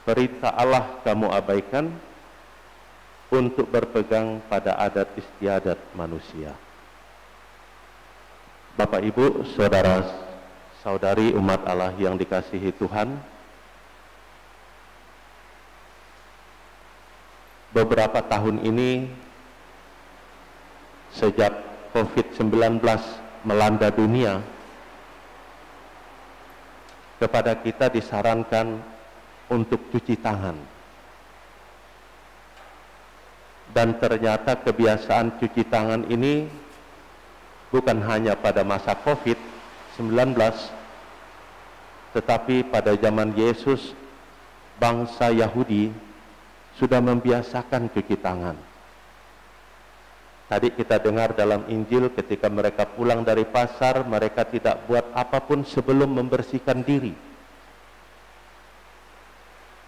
perintah Allah kamu abaikan untuk berpegang pada adat istiadat manusia. Bapak, Ibu, saudara, saudari umat Allah yang dikasihi Tuhan, beberapa tahun ini sejak COVID-19 melanda dunia, kepada kita disarankan untuk cuci tangan. Dan ternyata kebiasaan cuci tangan ini bukan hanya pada masa COVID-19, tetapi pada zaman Yesus, bangsa Yahudi sudah membiasakan cuci tangan. Tadi kita dengar dalam Injil ketika mereka pulang dari pasar, mereka tidak buat apapun sebelum membersihkan diri.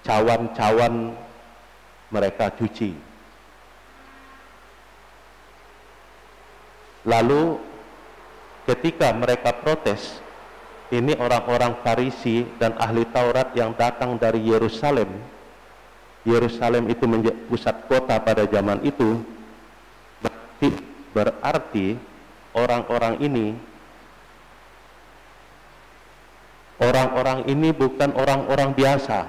Cawan-cawan mereka cuci. Lalu ketika mereka protes, ini orang-orang Farisi dan ahli Taurat yang datang dari Yerusalem. Yerusalem itu menjadi pusat kota pada zaman itu. Berarti orang-orang ini bukan orang-orang biasa.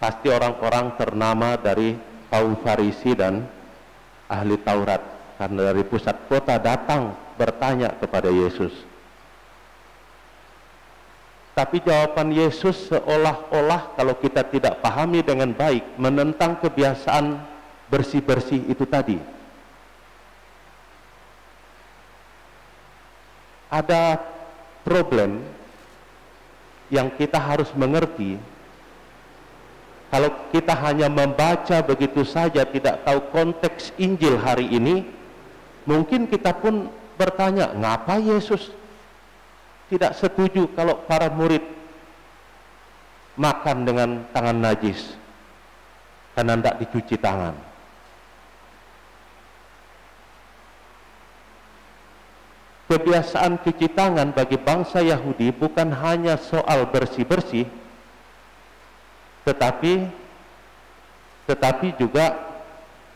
Pasti orang-orang ternama dari kaum Farisi dan ahli Taurat, karena dari pusat kota datang bertanya kepada Yesus. Tapi jawaban Yesus seolah-olah kalau kita tidak pahami dengan baik, menentang kebiasaan bersih-bersih itu tadi. Ada problem yang kita harus mengerti. Kalau kita hanya membaca begitu saja, tidak tahu konteks Injil hari ini, mungkin kita pun bertanya, ngapa Yesus tidak setuju kalau para murid makan dengan tangan najis karena tidak dicuci tangan? Kebiasaan cuci tangan bagi bangsa Yahudi bukan hanya soal bersih-bersih, tetapi juga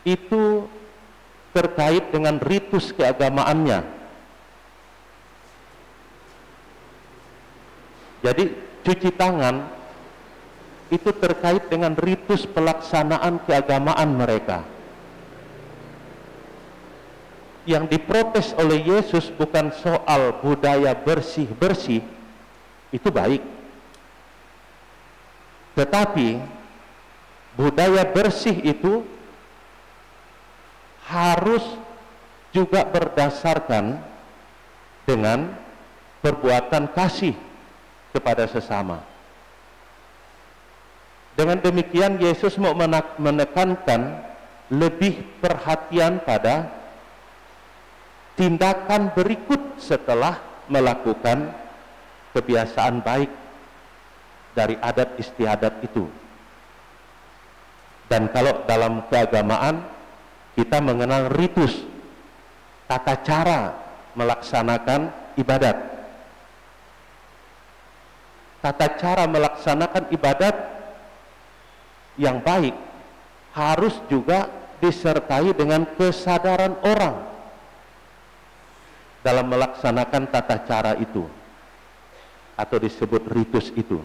itu terkait dengan ritus keagamaannya. Jadi cuci tangan itu terkait dengan ritus pelaksanaan keagamaan mereka. Yang diprotes oleh Yesus bukan soal budaya bersih-bersih, itu baik. Tetapi budaya bersih itu harus juga berdasarkan dengan perbuatan kasih kepada sesama. Dengan demikian Yesus mau menekankan lebih perhatian pada tindakan berikut setelah melakukan kebiasaan baik dari adat istiadat itu. Dan kalau dalam keagamaan kita mengenal ritus, tata cara melaksanakan ibadat. Tata cara melaksanakan ibadat yang baik harus juga disertai dengan kesadaran orang dalam melaksanakan tata cara itu, atau disebut ritus itu.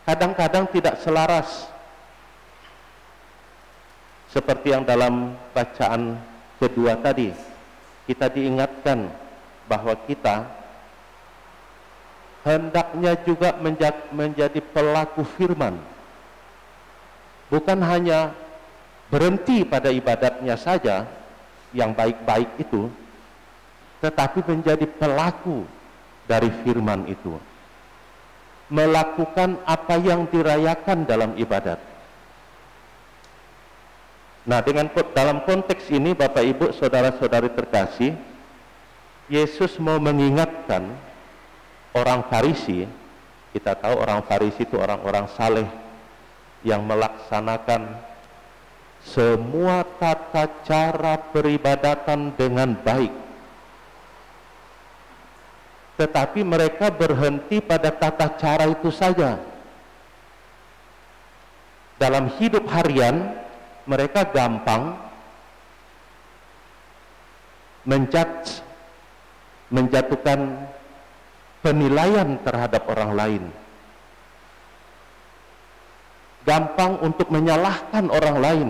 Kadang-kadang tidak selaras, seperti yang dalam bacaan kedua tadi, kita diingatkan bahwa kita hendaknya juga menjadi pelaku firman, bukan hanya berhenti pada ibadatnya saja yang baik-baik itu, tetapi menjadi pelaku dari firman itu, melakukan apa yang dirayakan dalam ibadat. Nah, dalam konteks ini, Bapak Ibu, saudara-saudari terkasih, Yesus mau mengingatkan orang Farisi. Kita tahu orang Farisi itu orang-orang saleh yang melaksanakan semua tata cara peribadatan dengan baik. tetapi mereka berhenti pada tata cara itu saja. Dalam hidup harian, mereka gampang menjatuhkan penilaian terhadap orang lain, gampang untuk menyalahkan orang lain,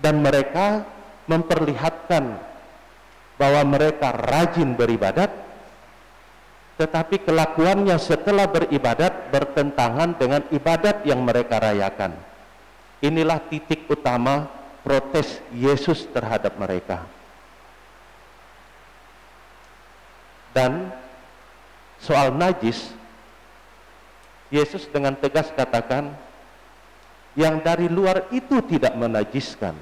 dan mereka memperlihatkan bahwa mereka rajin beribadat, tetapi kelakuannya setelah beribadat bertentangan dengan ibadat yang mereka rayakan. Inilah titik utama protes Yesus terhadap mereka. Dan soal najis, Yesus dengan tegas katakan, yang dari luar itu tidak menajiskan,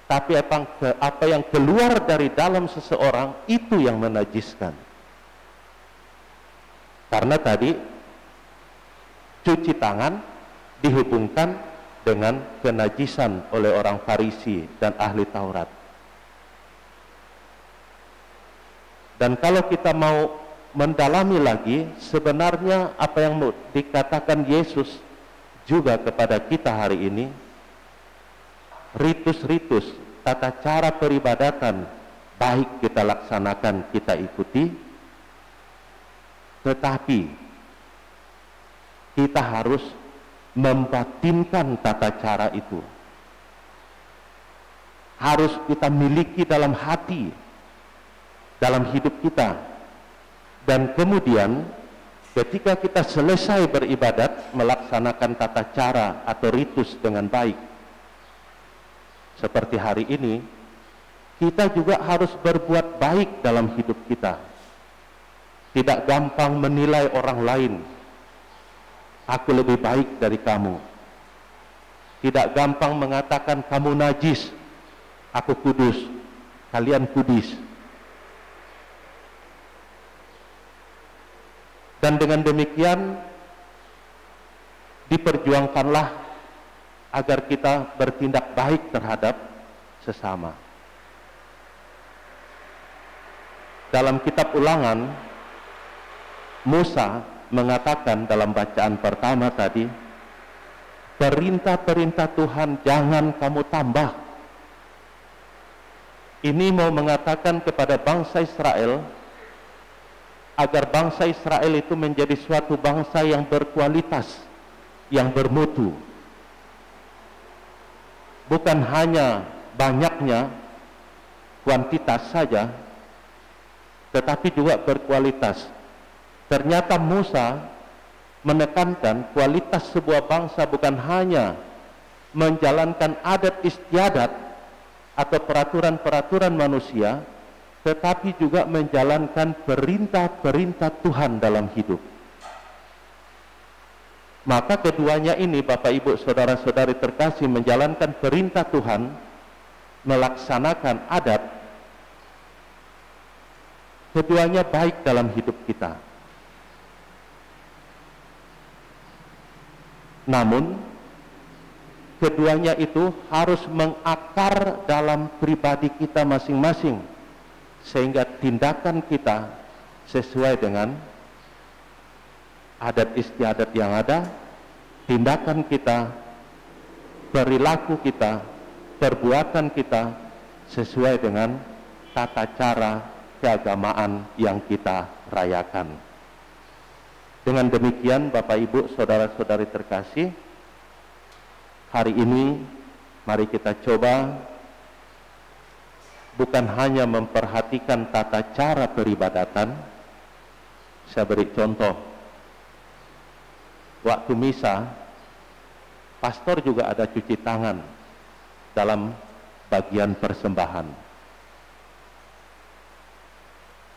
tapi apa yang keluar dari dalam seseorang itu yang menajiskan. Karena tadi cuci tangan dihubungkan dengan kenajisan oleh orang Farisi dan ahli Taurat. Dan kalau kita mau mendalami lagi, sebenarnya apa yang dikatakan Yesus juga kepada kita hari ini, ritus-ritus, tata cara peribadatan baik kita laksanakan, kita ikuti, tetapi kita harus membatinkan tata cara itu. Harus kita miliki dalam hati, dalam hidup kita. Dan kemudian ketika kita selesai beribadat, melaksanakan tata cara atau ritus dengan baik, seperti hari ini, kita juga harus berbuat baik dalam hidup kita. Tidak gampang menilai orang lain, aku lebih baik dari kamu. Tidak gampang mengatakan kamu najis, aku kudus, kalian kudis. Dan dengan demikian diperjuangkanlah agar kita bertindak baik terhadap sesama. Dalam kitab Ulangan, Musa mengatakan dalam bacaan pertama tadi, perintah-perintah Tuhan jangan kamu tambah. Ini mau mengatakan kepada bangsa Israel, agar bangsa Israel itu menjadi suatu bangsa yang berkualitas, yang bermutu. Bukan hanya banyaknya, kuantitas saja, tetapi juga berkualitas. Ternyata Musa menekankan kualitas sebuah bangsa bukan hanya menjalankan adat istiadat atau peraturan-peraturan manusia, tetapi juga menjalankan perintah-perintah Tuhan dalam hidup. Maka keduanya ini, Bapak Ibu Saudara-saudari terkasih, menjalankan perintah Tuhan, melaksanakan adat, keduanya baik dalam hidup kita. Namun keduanya itu harus mengakar dalam pribadi kita masing-masing, sehingga tindakan kita sesuai dengan adat istiadat yang ada, tindakan kita, perilaku kita, perbuatan kita sesuai dengan tata cara keagamaan yang kita rayakan. Dengan demikian, Bapak Ibu Saudara-saudari terkasih, hari ini mari kita coba bukan hanya memperhatikan tata cara peribadatan. Saya beri contoh, waktu misa, pastor juga ada cuci tangan dalam bagian persembahan.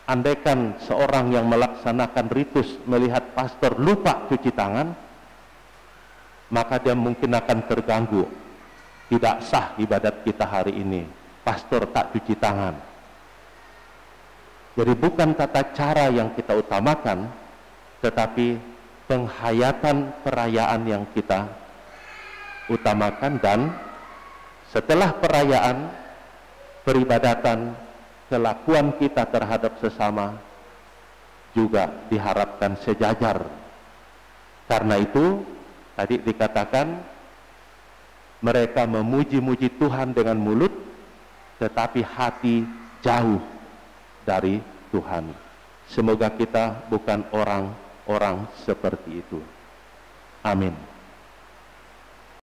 Andaikan seorang yang melaksanakan ritus melihat pastor lupa cuci tangan, maka dia mungkin akan terganggu. Tidak sah ibadat kita hari ini, pastor tak cuci tangan. Jadi bukan tata cara yang kita utamakan, tetapi penghayatan perayaan yang kita utamakan. Dan setelah perayaan, peribadatan, kelakuan kita terhadap sesama juga diharapkan sejajar. Karena itu tadi dikatakan mereka memuji-muji Tuhan dengan mulut, tetapi hati jauh dari Tuhan. Semoga kita bukan orang-orang seperti itu. Amin.